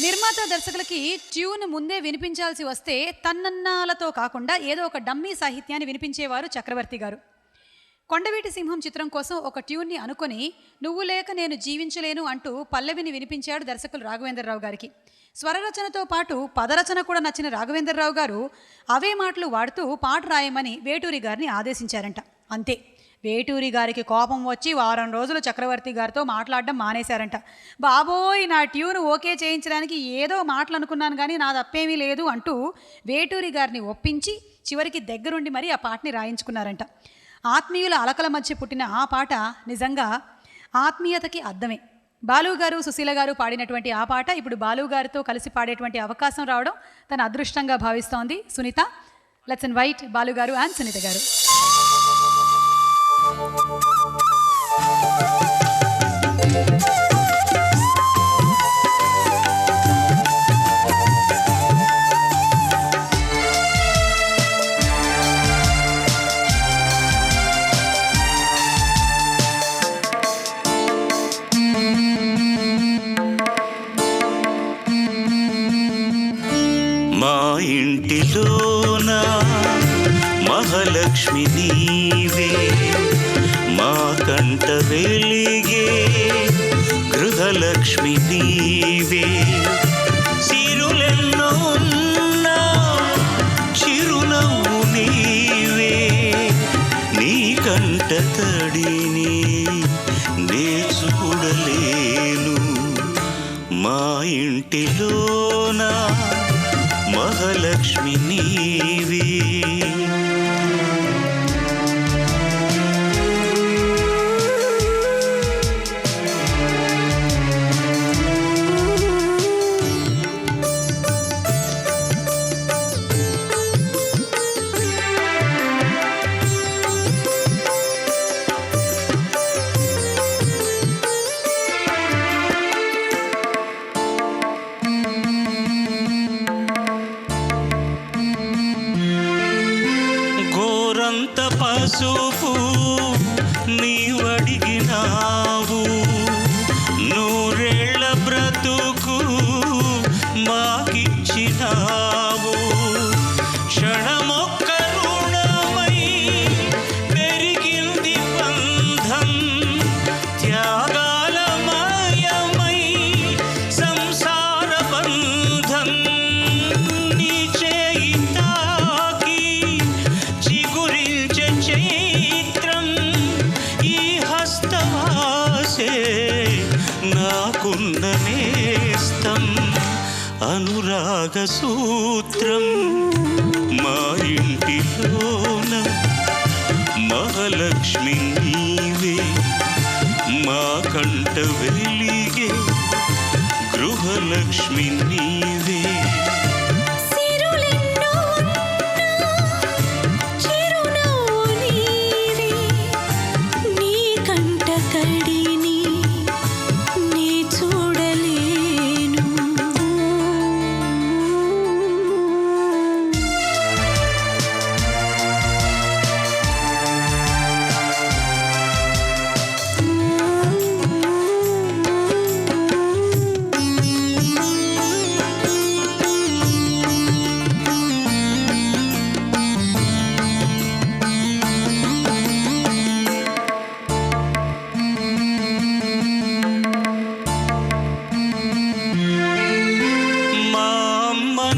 నిర్మాత దర్శకులకి ట్యూన్ ముందే వినిపించాల్సి వస్తే తన్నన్నాలతో కాకుండా ఏదో ఒక డమ్మీ సాహిత్యాన్ని వినిపించేవారు చక్రవర్తి గారు. కొండవీటి సింహం చిత్రం కోసం ఒక ట్యూన్ని అనుకొని నువ్వు లేక నేను జీవించలేను అంటూ పల్లవిని వినిపించాడు దర్శకులు రాఘవేంద్రరావు గారికి. స్వరరచనతో పాటు పదరచన కూడా నచ్చిన రాఘవేంద్రరావు గారు అవే మాటలు వాడుతూ పాట రాయమని వేటూరి గారిని ఆదేశించారంట. అంతే, వేటూరి గారికి కోపం వచ్చి వారం రోజులు చక్రవర్తి గారితో మాట్లాడడం మానేశారంట. బాబోయ్, నా ట్యూన్ ఓకే చేయించడానికి ఏదో మాటలు అనుకున్నాను కానీ నా తప్పేమీ లేదు అంటూ వేటూరి గారిని ఒప్పించి చివరికి దగ్గరుండి మరీ ఆ పాటని రాయించుకున్నారంట. ఆత్మీయుల అలకల మధ్య పుట్టిన ఆ పాట నిజంగా ఆత్మీయతకి అద్దమే. బాలు గారు, సుశీల గారు పాడినటువంటి ఆ పాట ఇప్పుడు బాలు గారితో కలిసి పాడేటువంటి అవకాశం రావడం తన అదృష్టంగా భావిస్తోంది సునీత. లెట్స్ ఇన్వైట్ బాలు గారు అండ్ సునీత గారు. మా ఇంటిలోన మహాలక్ష్మి నీవే, మా కంట వెలిగే గృహలక్ష్మి నీవే. సిరులెన్నో ఉన్నా చిరునవ్వు నీవే, నీ కంట తడిని నే చూడలేను. మా ఇంటిలోన మహాలక్ష్మి నీవే. గోరంత పసుపు నీవడిగినావు, నూరేళ్ల బ్రతుకు మాకిచ్చినావు. క్షణమొక్క రుణమై పెరిగింది బంధం, త్యాగాలమయమై సంసార బంధం. నీ చేయి తాకి చిగురించే చైత్రం, ఈ హస్తవాసే నాకున్న నేస్తం, అనురాగ సూత్రం. మా ఇంటిలోన మహాలక్ష్మి నీవే, మా కంట వెలిగే గృహలక్ష్మి నీవే.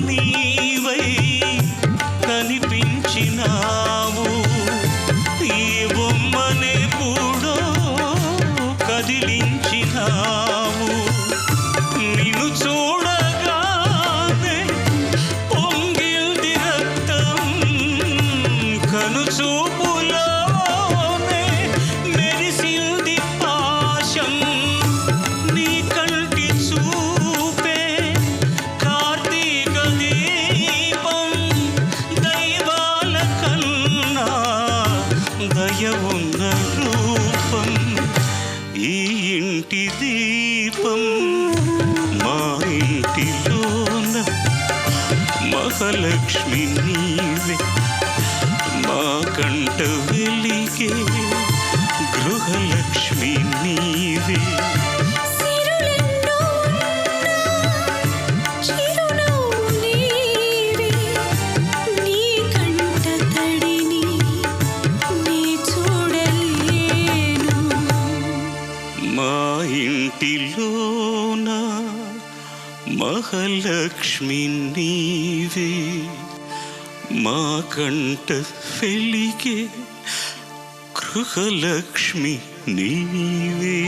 నీవై కనిపించినావు, ఈ బొమ్మనెప్పుడో కదిలించినావు. నిన్ను చూడగానే పొంగిల్ది రక్తం, కనుచూపులోనే మెరిసింది పాశం. నీ కంటి చూపే కార్తీక దీపం, దైవాల కన్నా దయ ఉన్న రూపం. ఈ ఇంటి దీపం మా ఇంటిలోన మహాలక్ష్మి నీవే, మా కంట వెలిగే గృహలక్ష్మి నీవే. మహాలక్ష్మి నీవే మా కంట వెలిగే గృహలక్ష్మి నీవే.